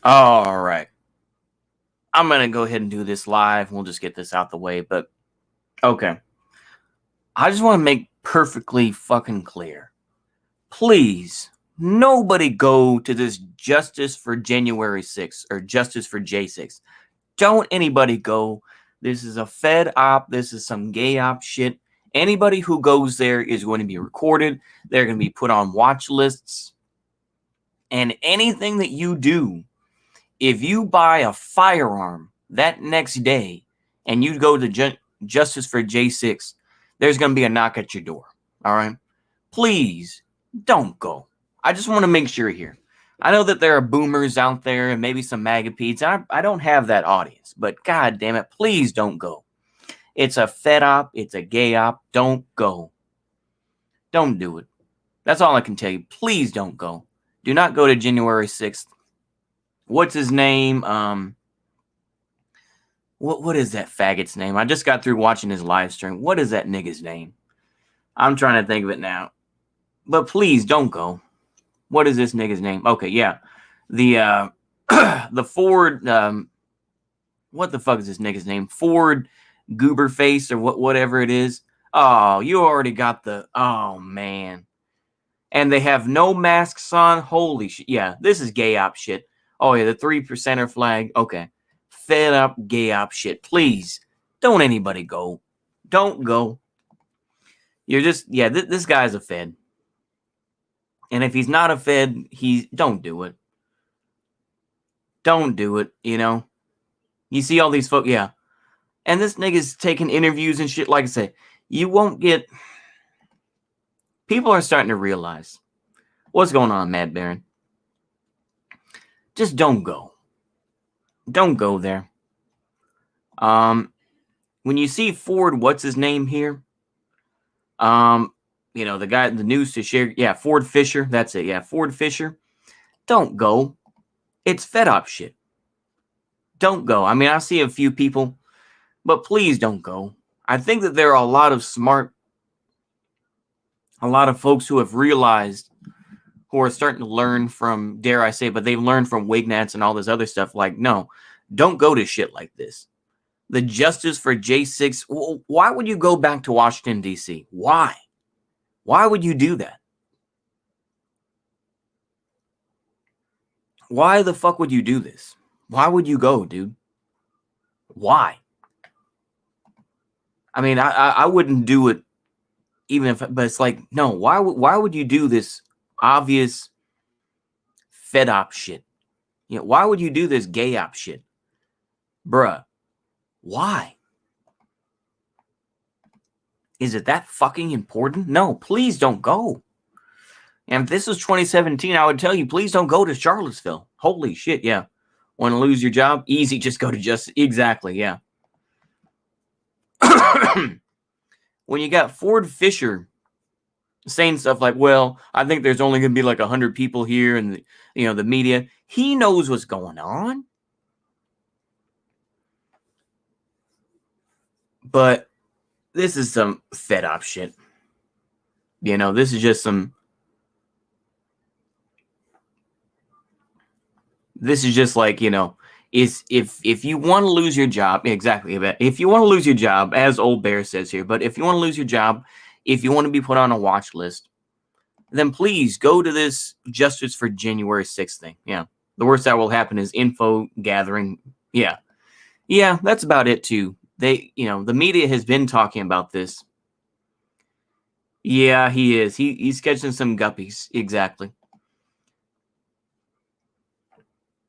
All right. I'm going to go ahead and do this live. We'll just get this out the way. But, okay. I just want to make perfectly fucking clear. Please, nobody go to this Justice for January 6th or Justice for J6. Don't anybody go. This is a Fed op. This is some gay op shit. Anybody who goes there is going to be recorded. They're going to be put on watch lists. And anything that you do, if you buy a firearm that next day and you go to Justice for J6, there's going to be a knock at your door. All right? Please don't go. I just want to make sure here. I know that there are boomers out there and maybe some MAGA-pedes. I don't have that audience, but god damn it, please don't go. It's a Fed op. It's a gay op. Don't go. Don't do it. That's all I can tell you. Please don't go. Do not go to January 6th. What's his name? What is that faggot's name? I just got through watching his live stream. What is that nigga's name? I'm trying to think of it now. But please don't go. What is this nigga's name? Okay, yeah. The the Ford what the fuck is this nigga's name? Ford Gooberface or whatever it is. Oh, you already got the oh man. And they have no masks on. Holy shit. Yeah, this is gay op shit. Oh yeah, the 3%er flag. Okay. Fed up gay op shit. Please. Don't anybody go. Don't go. You're just this guy's a Fed. And if he's not a Fed, don't do it. Don't do it, you know. You see all these folks, yeah. And this nigga's taking interviews and shit. Like I said, you won't get. People are starting to realize what's going on, Mad Baron. Just don't go. Don't go there. When you see Ford, what's his name here? You know, the guy in the news to share. Yeah, Ford Fisher. That's it. Yeah, Ford Fisher. Don't go. It's Fed up shit. Don't go. I mean, I see a few people, but please don't go. I think that there are a lot of folks who have realized, who are starting to learn from, dare I say, but they've learned from Wignats and all this other stuff. Like, no, don't go to shit like this. The Justice for J6. Why would you go back to Washington, D.C.? Why? Why would you do that? Why the fuck would you do this? Why would you go, dude? Why? I mean, I wouldn't do it even if, but it's like, no, why would you do this obvious Fed op shit? You know, why would you do this gay op shit? Bruh, why? Is it that fucking important? No, please don't go. And if this was 2017, I would tell you, please don't go to Charlottesville. Holy shit, yeah. Want to lose your job? Easy, just go to Justice. Exactly, yeah. When you got Ford Fisher saying stuff like, well, I think there's only going to be like 100 people here and, the media. He knows what's going on. But this is some Fed up shit. This is just some. This is just like, is if you want to lose your job, exactly. If you want to lose your job, as Old Bear says here, but if you want to lose your job, if you want to be put on a watch list, then please go to this Justice for January 6th thing. Yeah. The worst that will happen is info gathering. Yeah. Yeah, that's about it too. The media has been talking about this. Yeah, he is. He's catching some guppies. Exactly.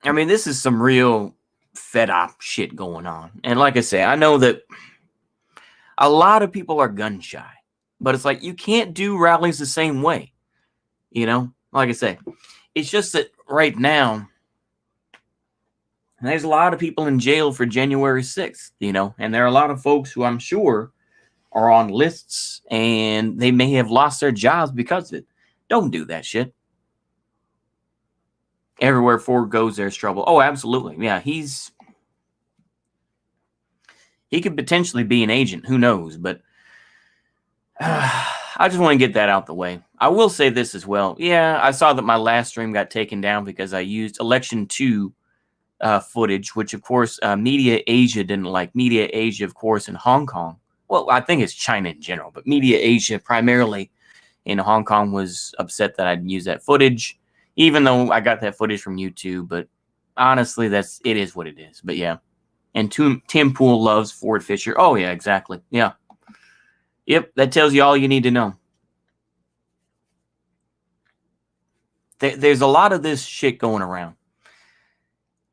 I mean, this is some real Fed up shit going on. And like I say, I know that a lot of people are gun shy, but it's like, you can't do rallies the same way. Like I say, it's just that right now, there's a lot of people in jail for January 6th, and there are a lot of folks who I'm sure are on lists and they may have lost their jobs because of it. Don't do that shit. Everywhere Ford goes, there's trouble. Oh, absolutely. Yeah, he could potentially be an agent. Who knows? But I just want to get that out the way. I will say this as well. Yeah, I saw that my last stream got taken down because I used Election 2 footage, which of course Media Asia didn't like. Media Asia, of course, in Hong Kong. Well, I think it's China in general, but Media Asia primarily in Hong Kong was upset that I'd use that footage, even though I got that footage from YouTube. But honestly, it is what it is. But yeah. And Tim Pool loves Ford Fisher. Oh, yeah, exactly. Yeah. Yep, that tells you all you need to know. There's a lot of this shit going around.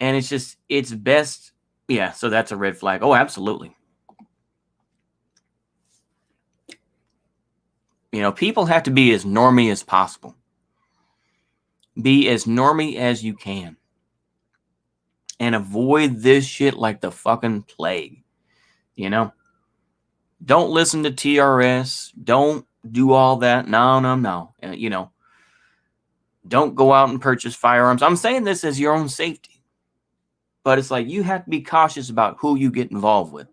And it's best. Yeah, so that's a red flag. Oh, absolutely. People have to be as normy as possible. Be as normy as you can. And avoid this shit like the fucking plague. Don't listen to TRS. Don't do all that. No. Don't go out and purchase firearms. I'm saying this as your own safety. But it's like you have to be cautious about who you get involved with.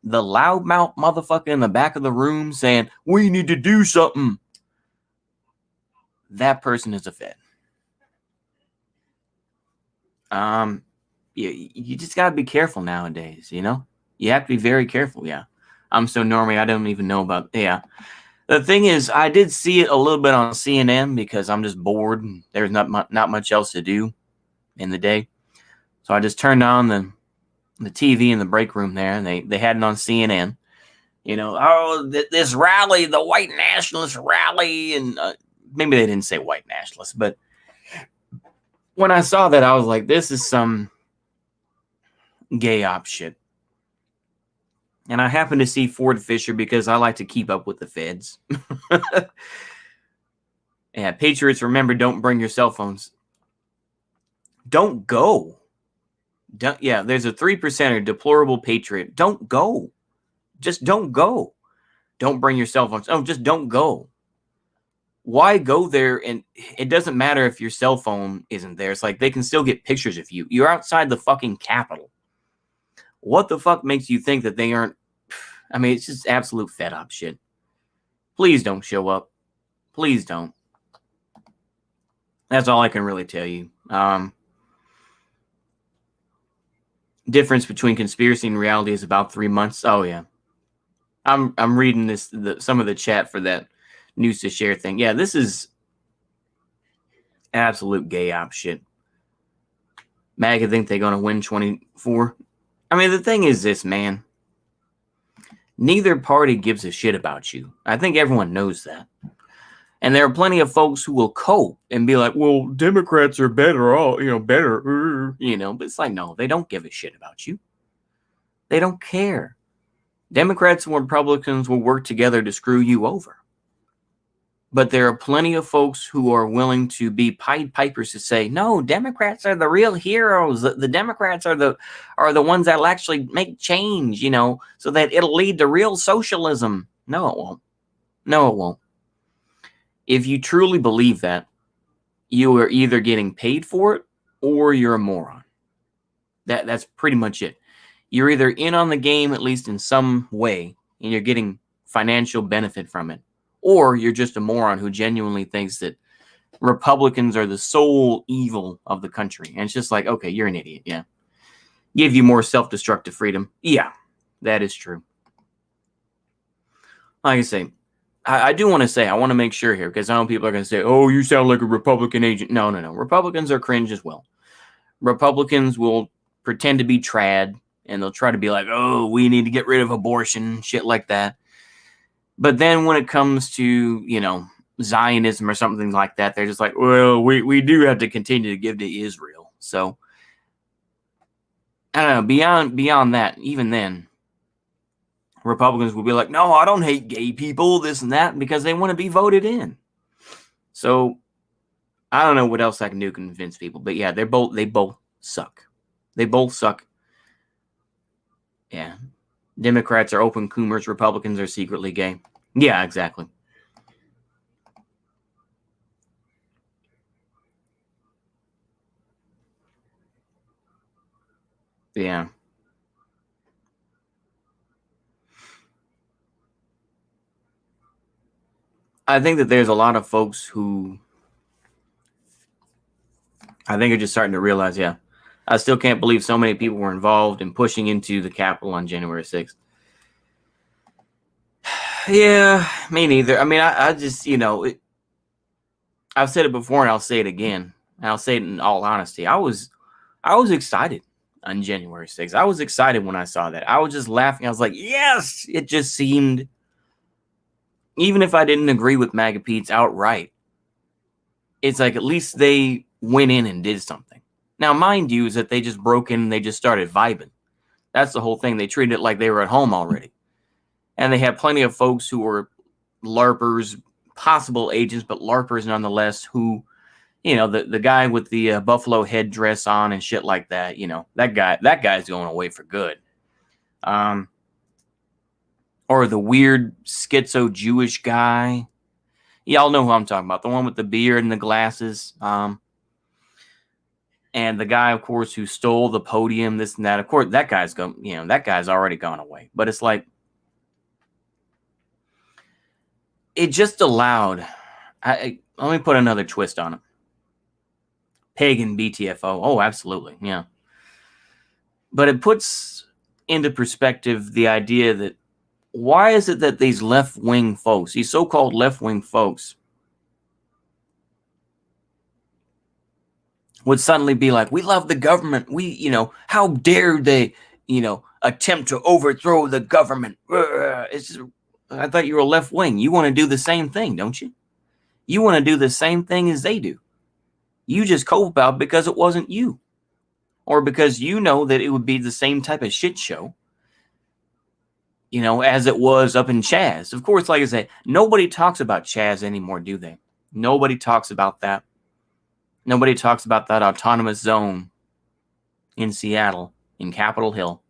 The loudmouth motherfucker in the back of the room saying, we need to do something. That person is a Fed. You just got to be careful nowadays, You have to be very careful, yeah. I'm so normy, I don't even know about, yeah. The thing is, I did see it a little bit on CNN because I'm just bored and there's not much else to do in the day. So I just turned on the TV in the break room there, and they had it on CNN. This rally, the white nationalist rally, and maybe they didn't say white nationalists, but when I saw that, I was like, this is some gay op shit. And I happened to see Ford Fisher because I like to keep up with the feds. Yeah, Patriots, remember, don't bring your cell phones. Don't go. There's a 3%er, deplorable patriot. Don't go. Just don't go. Don't bring your cell phones. Oh, just don't go. Why go there? And it doesn't matter if your cell phone isn't there. It's like they can still get pictures of you. You're outside the fucking Capitol. What the fuck makes you think that they aren't? I mean, it's just absolute fed up shit. Please don't show up. Please don't. That's all I can really tell you. Difference between conspiracy and reality is about 3 months. Oh yeah, I'm reading some of the chat for that news to share thing. Yeah, this is absolute gay op shit. MAGA think they're gonna win 24. I mean, the thing is this, man. Neither party gives a shit about you. I think everyone knows that. And there are plenty of folks who will cope and be like, well, Democrats are better, better. But it's like, no, they don't give a shit about you. They don't care. Democrats and Republicans will work together to screw you over. But there are plenty of folks who are willing to be Pied Pipers to say, no, Democrats are the real heroes. The Democrats are the ones that will actually make change, so that it'll lead to real socialism. No, it won't. No, it won't. If you truly believe that, you are either getting paid for it or you're a moron. That's pretty much it. You're either in on the game, at least in some way, and you're getting financial benefit from it, or you're just a moron who genuinely thinks that Republicans are the sole evil of the country. And it's just like, okay, you're an idiot. Yeah. Give you more self-destructive freedom. Yeah, that is true. Like I say, I do want to say, I want to make sure here, because I know people are going to say, oh, you sound like a Republican agent. No. Republicans are cringe as well. Republicans will pretend to be trad, and they'll try to be like, oh, we need to get rid of abortion, shit like that. But then when it comes to, Zionism or something like that, they're just like, well, we do have to continue to give to Israel. So, I don't know, beyond that, even then, Republicans will be like, no, I don't hate gay people, this and that, because they want to be voted in. So I don't know what else I can do to convince people. But yeah, they both suck. They both suck. Yeah. Democrats are open coomers. Republicans are secretly gay. Yeah, exactly. Yeah. I think that there's a lot of folks who I think are just starting to realize, yeah, I still can't believe so many people were involved in pushing into the Capitol on January 6th. Yeah, me neither. I mean, I just, I've said it before and I'll say it again. And I'll say it in all honesty. I was excited on January 6th. I was excited when I saw that. I was just laughing. I was like, yes! It just seemed, even if I didn't agree with MAGA Pete's outright, it's like at least they went in and did something. Now, mind you, is that they just broke in and they just started vibing. That's the whole thing. They treated it like they were at home already. And they had plenty of folks who were LARPers, possible agents, but LARPers nonetheless, who, the guy with the buffalo headdress on and shit like that, that guy's going away for good. Or the weird schizo Jewish guy. Y'all know who I'm talking about. The one with the beard and the glasses. And the guy, of course, who stole the podium, this and that. Of course, that guy's already gone away. But it's like, it just allowed. Let me put another twist on it. Pagan BTFO. Oh, absolutely. Yeah. But it puts into perspective the idea that why is it that these left-wing folks, these so-called left-wing folks, would suddenly be like, we love the government. How dare they, attempt to overthrow the government. It's just, I thought you were left-wing. You want to do the same thing, don't you? You want to do the same thing as they do. You just cope out because it wasn't you. Or because you know that it would be the same type of shit show, as it was up in Chaz. Of course, like I said, nobody talks about Chaz anymore, do they? Nobody talks about that. Nobody talks about that autonomous zone in Seattle, in Capitol Hill.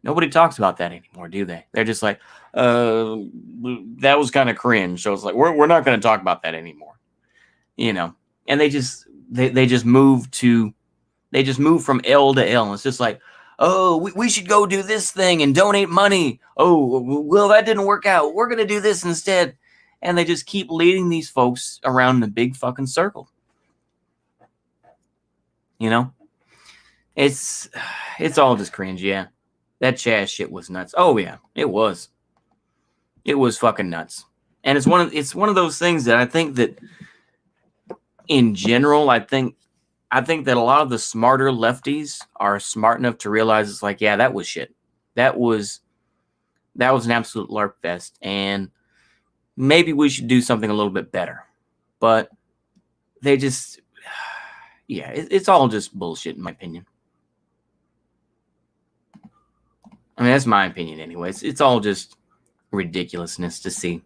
Nobody talks about that anymore, do they? They're just like, that was kind of cringe. So it's like, we're not going to talk about that anymore. And they just move from L to L. It's just like, oh, we should go do this thing and donate money. Oh, well, that didn't work out. We're going to do this instead. And they just keep leading these folks around in a big fucking circle. It's all just cringe, yeah. That Chaz shit was nuts. Oh yeah, it was. It was fucking nuts. And it's one of those things that I think that in general, I think that a lot of the smarter lefties are smart enough to realize it's like, yeah, that was shit. That was an absolute LARP fest, and maybe we should do something a little bit better. But they just, yeah, it's all just bullshit in my opinion. I mean, that's my opinion anyways. It's all just ridiculousness to see.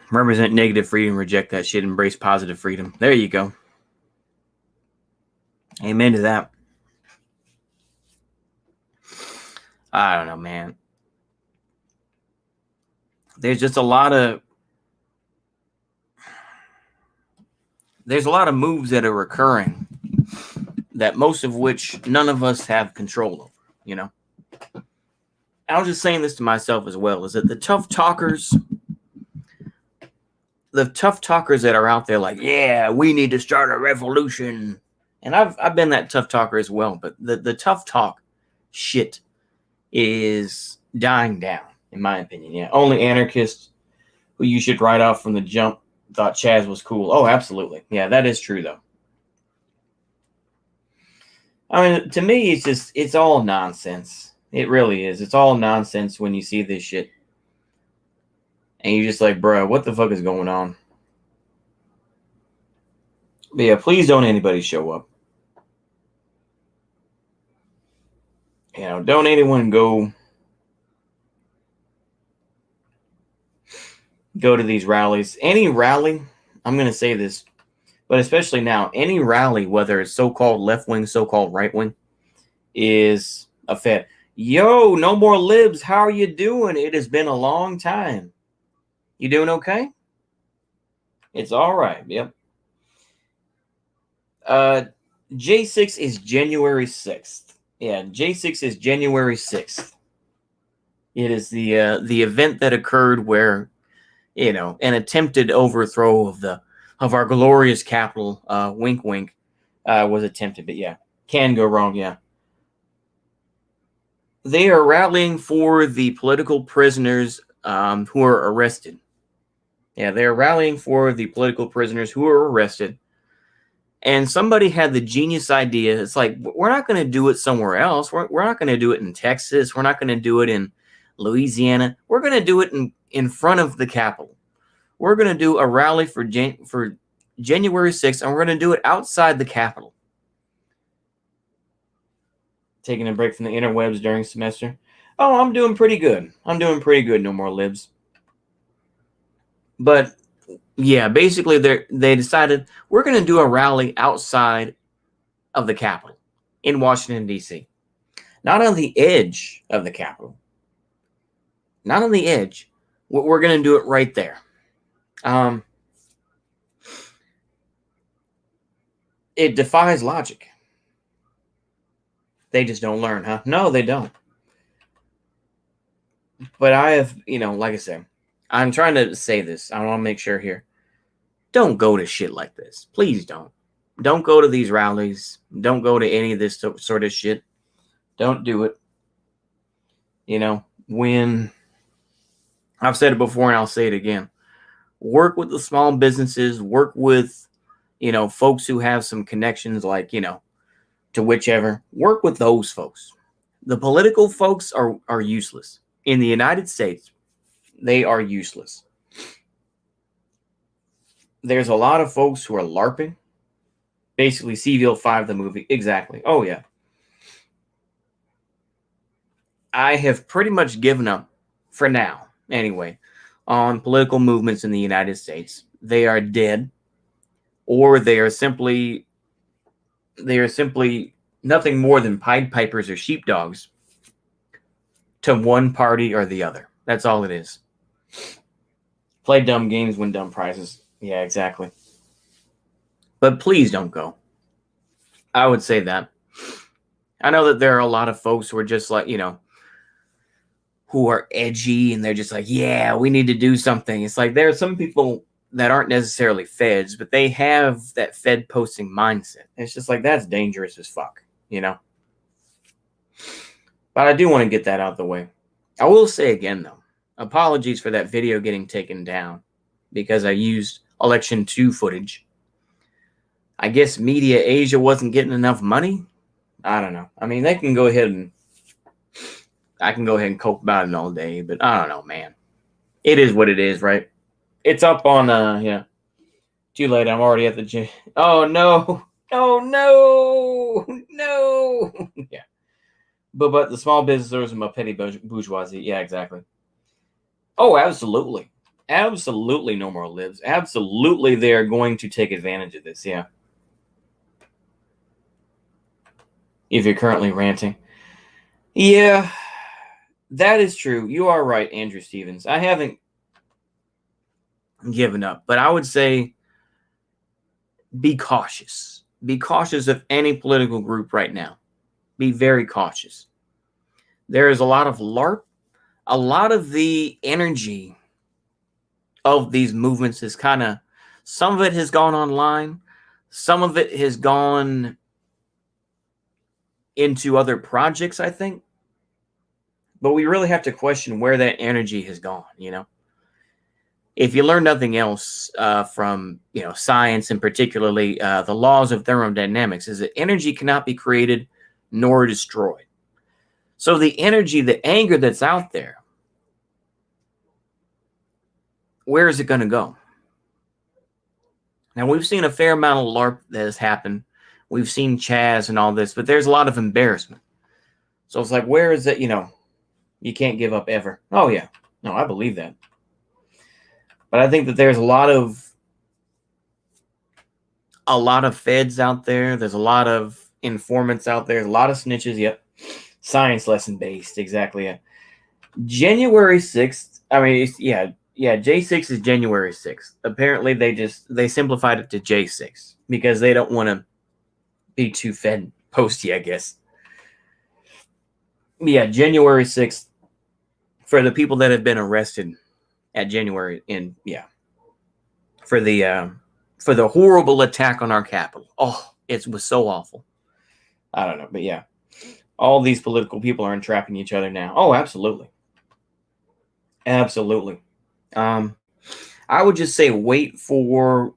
Represent negative freedom, reject that shit, embrace positive freedom. There you go. Amen to that. I don't know, man. There's just a lot of moves that are occurring that most of which none of us have control over, I was just saying this to myself as well, is that the tough talkers that are out there like, yeah, we need to start a revolution. And I've been that tough talker as well, but the tough talk shit is dying down, in my opinion. Yeah. Only anarchists who you should write off from the jump thought Chaz was cool. Oh, absolutely. Yeah, that is true though. I mean, to me, it's all nonsense. It really is. It's all nonsense when you see this shit. And you're just like, bro, what the fuck is going on? But yeah, please don't anybody show up. Don't anyone go to these rallies. Any rally, I'm going to say this, but especially now, any rally, whether it's so-called left-wing, so-called right-wing, is a fed. Yo, no more libs. How are you doing? It has been a long time. You doing okay? It's all right. Yep. J6 is January 6th. Yeah, J6 is January 6th. It is the event that occurred where, an attempted overthrow of our glorious capital, wink, wink, Was attempted, but yeah, can go wrong, yeah. They are rallying for the political prisoners who are arrested. Yeah, they're rallying for the political prisoners who are arrested. And somebody had the genius idea. It's like, we're not going to do it somewhere else. We're not going to do it in Texas. We're not going to do it in Louisiana. We're going to do it in front of the Capitol. We're going to do a rally for January 6th, and we're going to do it outside the Capitol. Taking a break from the interwebs during semester. Oh, I'm doing pretty good. No more libs. But yeah, basically they decided we're going to do a rally outside of the Capitol in Washington, D.C. Not on the edge of the Capitol. Not on the edge. We're going to do it right there. It defies logic. They just don't learn, huh? No, they don't. But I have, like I said, I'm trying to say this. I want to make sure here. Don't go to shit like this. Please don't. Don't go to these rallies. Don't go to any of this sort of shit. Don't do it. When I've said it before and I'll say it again. Work with the small businesses. Work with, folks who have some connections like, to whichever. Work with those folks. The political folks are useless. In the United States, they are useless. There's a lot of folks who are LARPing. Basically, CVL 5, the movie. Exactly. Oh, yeah. I have pretty much given up, for now, anyway, on political movements in the United States. They are dead, or they are simply nothing more than Pied Pipers or sheepdogs to one party or the other. That's all it is. Play dumb games, win dumb prizes. Yeah, exactly. But please don't go. I would say that. I know that there are a lot of folks who are just like, who are edgy and they're just like, yeah, we need to do something. It's like there are some people that aren't necessarily feds, but they have that Fed posting mindset. It's just like, that's dangerous as fuck, But I do want to get that out of the way. I will say again, though, apologies for that video getting taken down because I used Election 2 footage. I guess Media Asia wasn't getting enough money. I don't know. I mean, I can go ahead and cope about it all day, but I don't know, man. It is what it is, right? It's up on, yeah. Too late. I'm already at the gym. Oh, no. Oh, no. Yeah. But the small business owners and my petty bourgeoisie. Yeah, exactly. Oh, absolutely. Absolutely no more libs. Absolutely they are going to take advantage of this, yeah. If you're currently ranting. Yeah, that is true. You are right, Andrew Stevens. I haven't given up, but I would say be cautious. Be cautious of any political group right now. Be very cautious. There is a lot of LARP. A lot of the energy of these movements is kind of, some of it has gone online. Some of it has gone into other projects, I think. But we really have to question where that energy has gone, If you learn nothing else from, science and particularly the laws of thermodynamics, is that energy cannot be created nor destroyed. So the energy, the anger that's out there, where is it going to go? Now, we've seen a fair amount of LARP that has happened. We've seen Chaz and all this, but there's a lot of embarrassment. So it's like, where is it, you can't give up ever. Oh, yeah. No, I believe that. But I think that there's a lot of feds out there. There's a lot of informants out there. There's a lot of snitches. Yep. Science lesson based. Exactly. Yeah. January 6th. I mean, yeah. J6 is January 6th. Apparently, they simplified it to J6 because they don't want to be too Fed posty, I guess. Yeah, January 6th for the people that have been arrested at January for the horrible attack on our Capitol. Oh, It was so awful. I don't know, but yeah. All these political people are entrapping each other now. Oh, absolutely. Absolutely. I would just say wait for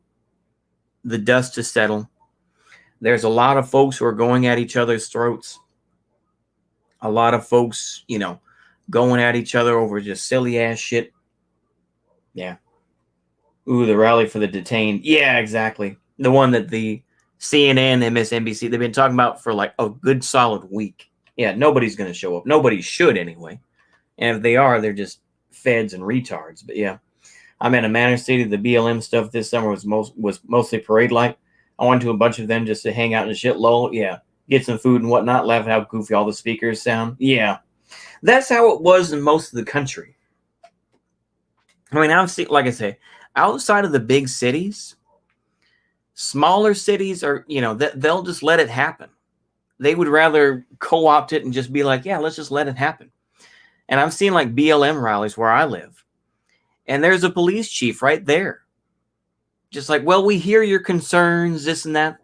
the dust to settle. There's a lot of folks who are going at each other's throats. A lot of folks, going at each other over just silly ass shit. Yeah. Ooh, the rally for the detained. Yeah, exactly. The one that the CNN, MSNBC, they've been talking about for like a good solid week. Yeah, nobody's going to show up. Nobody should anyway. And if they are, they're just feds and retards. But yeah, I'm at a Manor City. The BLM stuff this summer was mostly parade like. I went to a bunch of them just to hang out and shit. Lol. Yeah, get some food and whatnot. Laugh at how goofy all the speakers sound. Yeah, that's how it was in most of the country. I mean, I've seen, like I say, outside of the big cities, smaller cities are, they'll just let it happen. They would rather co-opt it and just be like, yeah, let's just let it happen. And I've seen like BLM rallies where I live, and there's a police chief right there. Just like, well, we hear your concerns, this and that.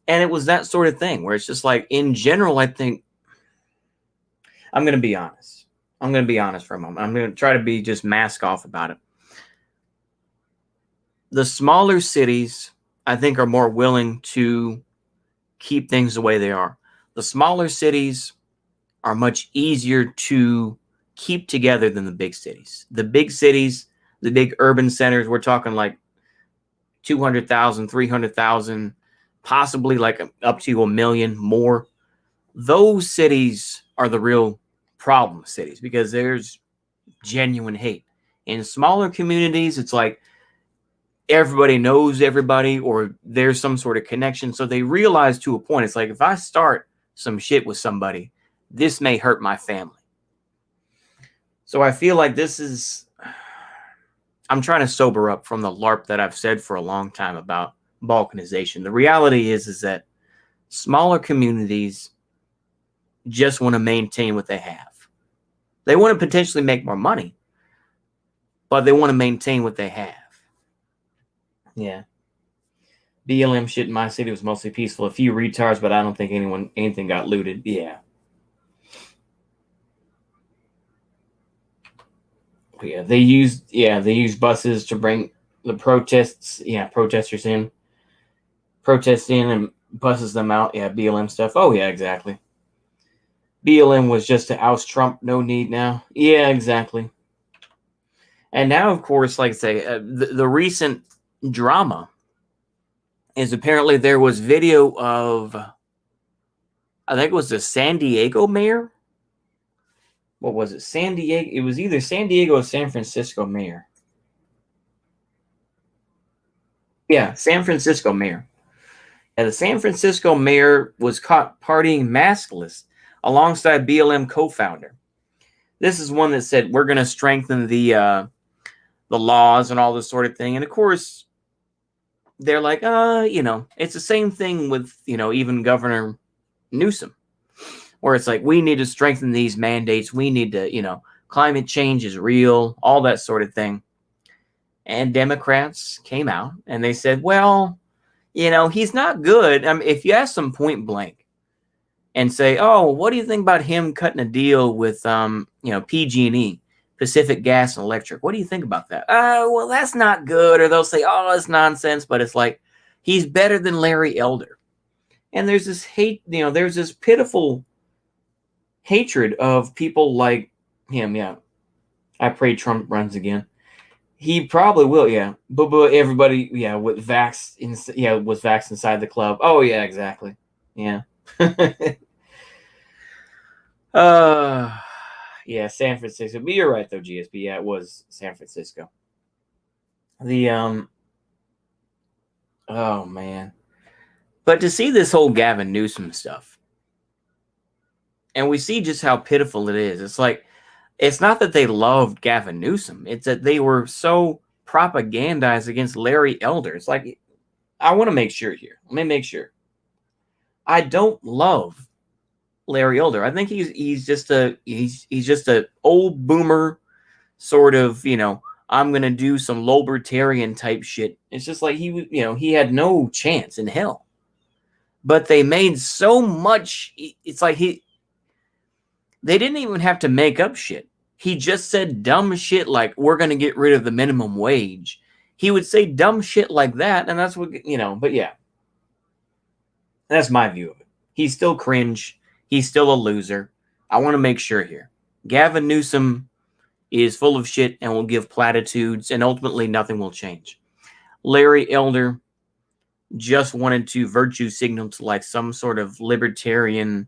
And it was that sort of thing where it's just like, in general, I think, I'm going to be honest. I'm going to be honest for a moment. I'm going to try to be just mask off about it. The smaller cities, I think, are more willing to keep things the way they are. The smaller cities are much easier to keep together than the big cities. The big cities, the big urban centers, we're talking like 200,000, 300,000, possibly like up to 1 million more. Those cities are the real problem cities because there's genuine hate. In smaller communities, it's like everybody knows everybody or there's some sort of connection. So they realize to a point, it's like, if I start some shit with somebody, this may hurt my family. So I feel like I'm trying to sober up from the LARP that I've said for a long time about balkanization. The reality is that smaller communities just want to maintain what they have. They want to potentially make more money, but they want to maintain what they have. Yeah. BLM shit in my city was mostly peaceful. A few retards, but I don't think anything got looted. Yeah. Yeah, they used buses to bring the protesters in and buses them out. Yeah, BLM stuff. Oh yeah, exactly. BLM was just to oust Trump. No need now. Yeah, exactly. And now, of course, like I say, the recent drama is apparently there was video of, I think it was the San Diego mayor. What was it? San Diego. It was either San Diego or San Francisco mayor. Yeah, San Francisco mayor. And the San Francisco mayor was caught partying maskless alongside BLM co-founder. This is one that said, we're going to strengthen the laws and all this sort of thing. And of course, they're like, it's the same thing with, even Governor Newsom, where it's like, we need to strengthen these mandates. We need to, climate change is real, all that sort of thing. And Democrats came out and they said, well, he's not good. I mean, if you ask them point blank and say, oh, what do you think about him cutting a deal with, PG&E, Pacific Gas and Electric? What do you think about that? Well, that's not good. Or they'll say, oh, it's nonsense. But it's like, he's better than Larry Elder. And there's this hate, there's this pitiful hatred of people like him. Yeah. I pray Trump runs again. He probably will, yeah. But everybody, yeah, with vax inside the club. Oh yeah, exactly. Yeah. Yeah, San Francisco. But you're right though, GSP. Yeah, it was San Francisco. Oh man. But to see this whole Gavin Newsom stuff, and we see just how pitiful it is. It's like, it's not that they loved Gavin Newsom. It's that they were so propagandized against Larry Elder. It's like, I want to make sure here. Let me make sure. I don't love Larry Elder. I think he's just a old boomer sort of, I'm going to do some libertarian type shit. It's just like he had no chance in hell. But they made so much. It's like they didn't even have to make up shit. He just said dumb shit like, we're going to get rid of the minimum wage. He would say dumb shit like that. And that's what, but yeah. That's my view of it. He's still cringe. He's still a loser. I want to make sure here. Gavin Newsom is full of shit and will give platitudes, and ultimately nothing will change. Larry Elder just wanted to virtue signal to like some sort of libertarian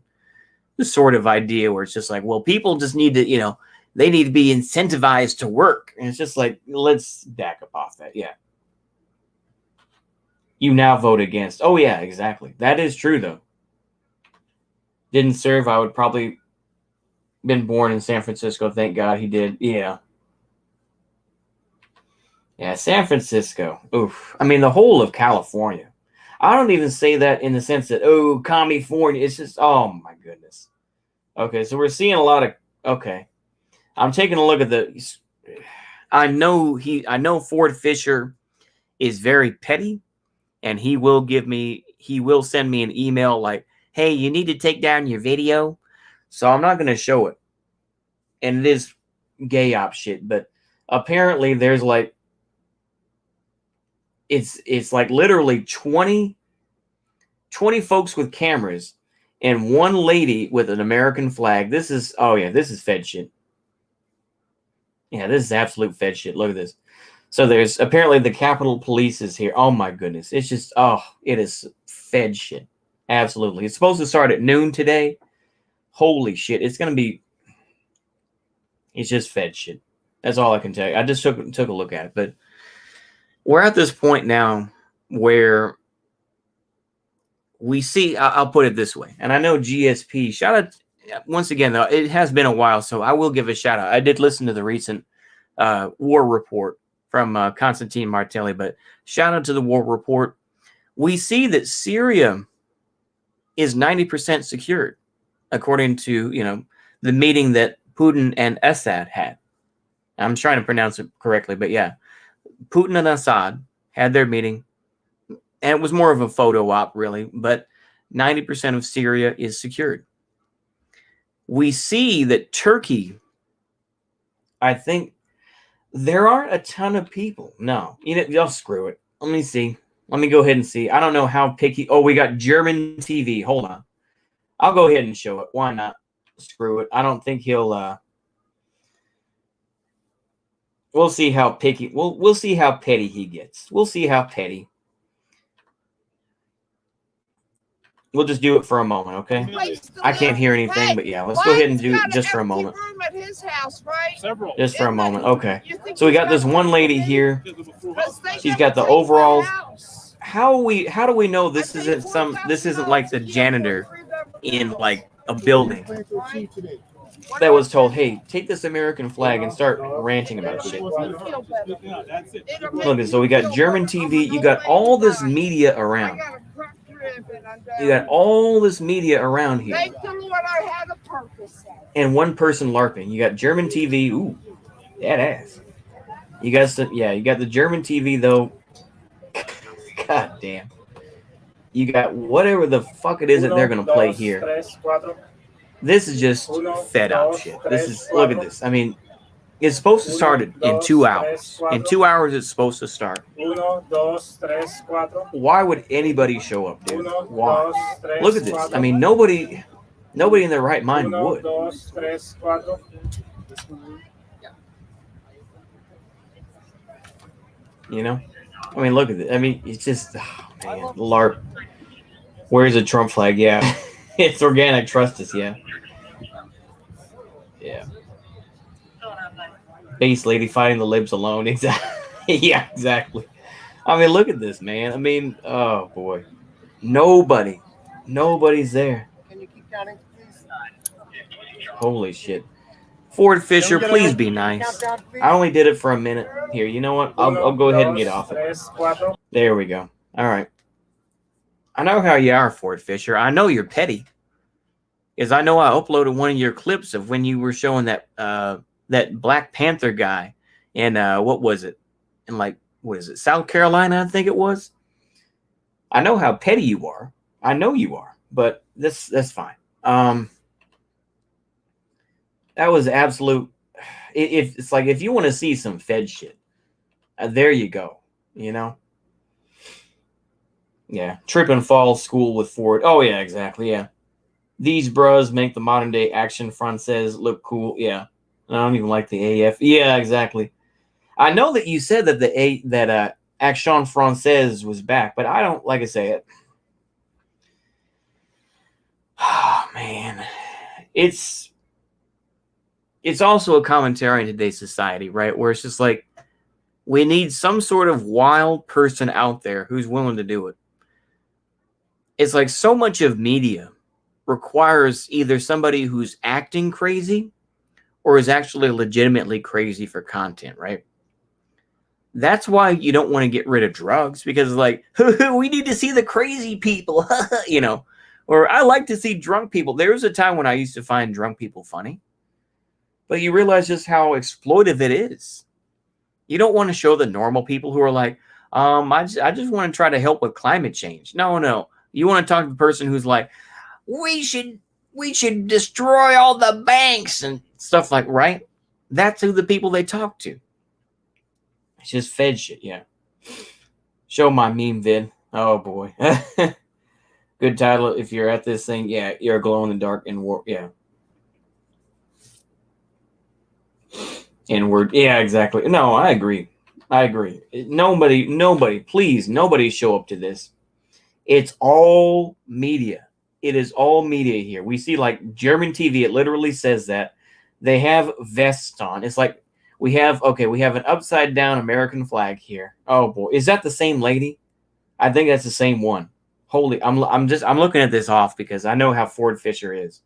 sort of idea where it's just like, well, people just need to, they need to be incentivized to work. And it's just like, let's back up off that. Yeah. You now vote against. Oh, yeah, exactly. That is true, though. Didn't serve. I would probably been born in San Francisco. Thank God he did. Yeah. Yeah, San Francisco. Oof. I mean, the whole of California. I don't even say that in the sense that, oh, California. It's just, oh, my goodness. Okay, so we're seeing a lot of, okay. I'm taking a look at I know Ford Fisher is very petty, and he will send me an email like, hey, you need to take down your video. So I'm not going to show it. And it is gay op shit, but apparently there's like, it's like literally 20 folks with cameras and one lady with an American flag. This is Fed shit. Yeah, this is absolute Fed shit. Look at this. So there's apparently the Capitol Police is here. Oh my goodness. It's just, it is Fed shit. Absolutely. It's supposed to start at noon today. Holy shit. It's just Fed shit. That's all I can tell you. I just took a look at it. But we're at this point now where we see, I'll put it this way. And I know GSP, shout out, once again, though, it has been a while, so I will give a shout out. I did listen to the recent war report from Constantine Martelli, but shout out to the war report. We see that Syria is 90% secured, according to, the meeting that Putin and Assad had. I'm trying to pronounce it correctly, but yeah. Putin and Assad had their meeting, and it was more of a photo op, really, but 90% of Syria is secured. We see that Turkey, I think, there aren't a ton of people. No, y'all screw it. Let me see. Let me go ahead and see. I don't know how picky. Oh, we got German TV. Hold on. I'll go ahead and show it. Why not? Screw it. I don't think he'll. We'll see how picky. We'll see how petty he gets. We'll see how petty. We'll just do it for a moment, okay? I can't hear anything, but yeah, let's go ahead and do it just for a moment. At his house, right? Just for a moment, okay. So we got this one lady here. She's got the overalls. How do we know this isn't like the janitor in like a building that was told, hey, take this American flag and start ranting about shit. Look, so we got German TV. You got all this media around. You got all this media around here. Thank the Lord I had a purpose. And one person LARPing. You got German TV. Ooh, that ass. You got the German TV though. God damn. You got whatever the fuck it is that they're gonna play here. This is just fed up shit. Look at this. I mean, it's supposed to start in 2 hours. In 2 hours, it's supposed to start. Why would anybody show up, dude? Why? Look at this. I mean, nobody in their right mind would. I mean, look at it. I mean, it's just, man, LARP. Where's the Trump flag? Yeah. It's organic. Trust us. Yeah. Yeah. Base lady fighting the libs alone. Exactly. Yeah, exactly. I mean, look at this, man. I mean, oh boy. Nobody's there. Can you keep counting, please? Holy shit. Ford Fisher, please be nice. I only did it for a minute. Here, you know what? I'll go ahead and get off it. There we go. All right. I know how you are, Ford Fisher. I know you're petty. Because I know I uploaded one of your clips of when you were showing that Black Panther guy in what was it? In like, what is it? South Carolina, I think it was. I know how petty you are. I know you are, but that's fine. That was absolute. If it's like if you want to see some Fed shit, there you go. You know, yeah. Trip and fall school with Ford. Oh yeah, exactly. Yeah. These bros make the modern day action française look cool. Yeah. I don't even like the AF. Yeah, exactly. I know that you said that Action Française was back, but I don't like I say it. Oh man, it's it's also a commentary in today's society, right? Where it's just like we need some sort of wild person out there who's willing to do it. It's like so much of media requires either somebody who's acting crazy or is actually legitimately crazy for content, right? That's why you don't want to get rid of drugs because, like, we need to see the crazy people, you know, or I like to see drunk people. There was a time when I used to find drunk people funny, but you realize just how exploitive it is. You don't want to show the normal people who are like, I just want to try to help with climate change. No, no. You want to talk to the person who's like, we should we should destroy all the banks and stuff like right. That's who the people they talk to. It's just Fed shit, yeah. Show my meme vid. Oh boy. Good title if you're at this thing. Yeah, you're glow in the dark and war. Yeah. Inward. Yeah, exactly. No, I agree. I agree. Nobody, please, nobody show up to this. It's all media. It is all media here. We see like German TV, it literally says that. They have vests on. It's like we have an upside down American flag here. Oh boy. Is that the same lady? I think that's the same one. Holy, I'm looking at this off because I know how Ford Fisher is.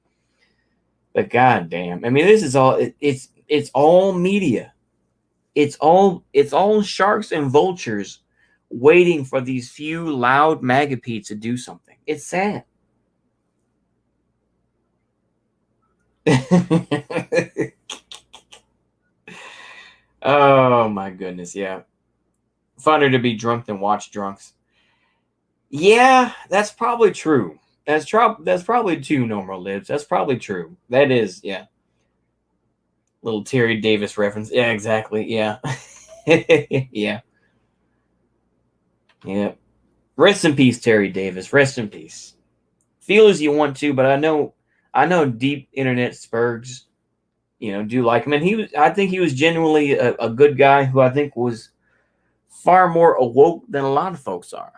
But goddamn, I mean, this is all it's all media. It's all sharks and vultures waiting for these few loud maggots to do something. It's sad. Oh my goodness, yeah. Funner to be drunk than watch drunks. Yeah, that's probably true. That's probably two normal lives. That's probably true. That is, yeah. Little Terry Davis reference. Yeah, exactly. Yeah. Yeah. Yeah. Rest in peace, Terry Davis. Rest in peace. Feel as you want to, but I know deep internet spurgs, do like him. And I think he was genuinely a good guy who I think was far more awoke than a lot of folks are.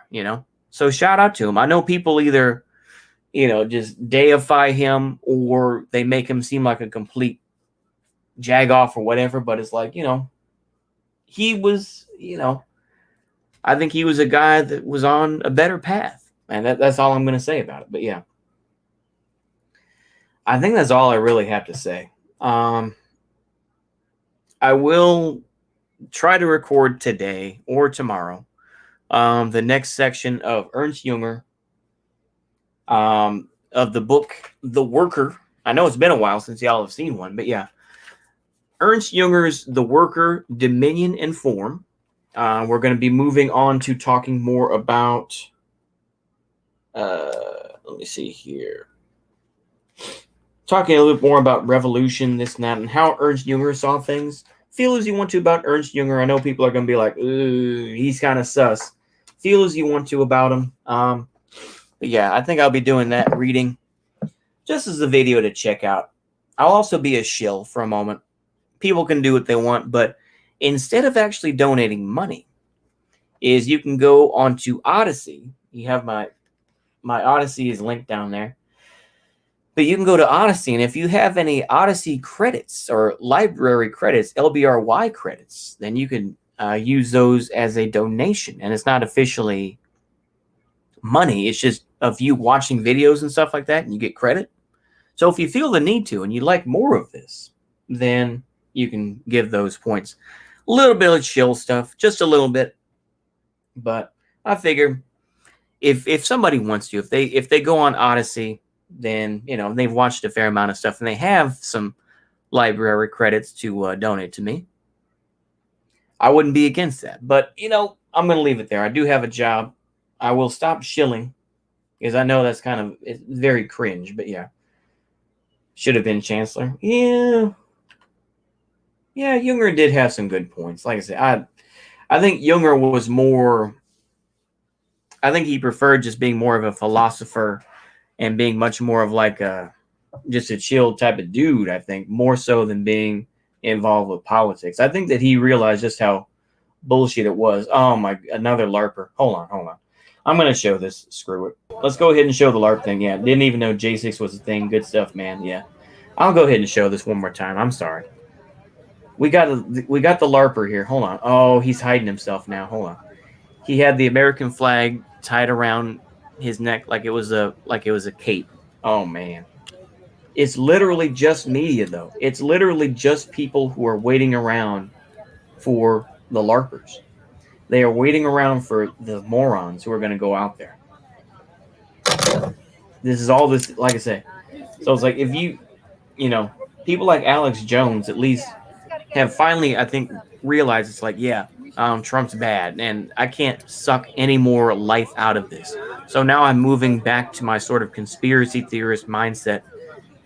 So shout out to him. I know people either, just deify him or they make him seem like a complete jag off or whatever, but it's like, he was, I think he was a guy that was on a better path. And that's all I'm going to say about it. But yeah, I think that's all I really have to say. I will try to record today or tomorrow the next section of Ernst Junger of the book The Worker. I know it's been a while since y'all have seen one, but yeah. Ernst Junger's The Worker, Dominion and Form. We're going to be moving on to talking more about, let me see here. Talking a little bit more about revolution, this and that, and how Ernst Junger saw things. Feel as you want to about Ernst Junger. I know people are going to be like, ooh, he's kind of sus. Feel as you want to about him. But yeah, I think I'll be doing that reading just as a video to check out. I'll also be a shill for a moment. People can do what they want, but instead of actually donating money, is you can go onto Odysee. You have my Odysee is linked down there. But you can go to Odysee, and if you have any Odysee credits or library credits, LBRY credits, then you can use those as a donation. And it's not officially money. It's just of you watching videos and stuff like that, and you get credit. So if you feel the need to and you like more of this, then you can give those points. A little bit of chill stuff, just a little bit. But I figure if somebody wants to, if they go on Odysee, then they've watched a fair amount of stuff and they have some library credits to donate to me. I wouldn't be against that. But I'm going to leave it there. I do have a job. I will stop shilling. because I know that's kind of it's very cringe, but yeah. Should have been chancellor. Yeah. Yeah, Junger did have some good points. Like I said, I think Junger was more I think he preferred just being more of a philosopher and being much more of like a just a chill type of dude, I think, more so than being involved with politics. I think that he realized just how bullshit it was. Oh my, another LARPer. Hold on. I'm going to show this. Screw it. Let's go ahead and show the LARP thing. Yeah, didn't even know J6 was a thing. Good stuff, man. Yeah. I'll go ahead and show this one more time. I'm sorry. We got the LARPer here. Hold on. Oh, he's hiding himself now. Hold on. He had the American flag tied around his neck like it was a cape. Oh man. It's literally just media, though. It's literally just people who are waiting around for the LARPers. They are waiting around for the morons who are going to go out there. This is all this, like I say. So it's like if people like Alex Jones at least have finally, I think, realized it's like, yeah, Trump's bad, and I can't suck any more life out of this. So now I'm moving back to my sort of conspiracy theorist mindset.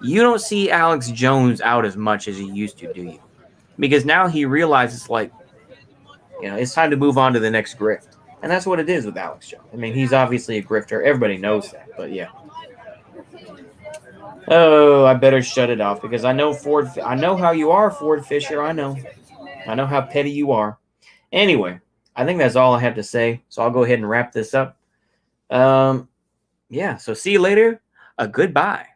You don't see Alex Jones out as much as he used to, do you? Because now he realizes, like, it's time to move on to the next grift. And that's what it is with Alex Jones. I mean, he's obviously a grifter. Everybody knows that, but yeah. Oh, I better shut it off because I know I know how you are, Ford Fisher. I know how petty you are. Anyway, I think that's all I have to say. So I'll go ahead and wrap this up. Yeah, so see you later. Goodbye.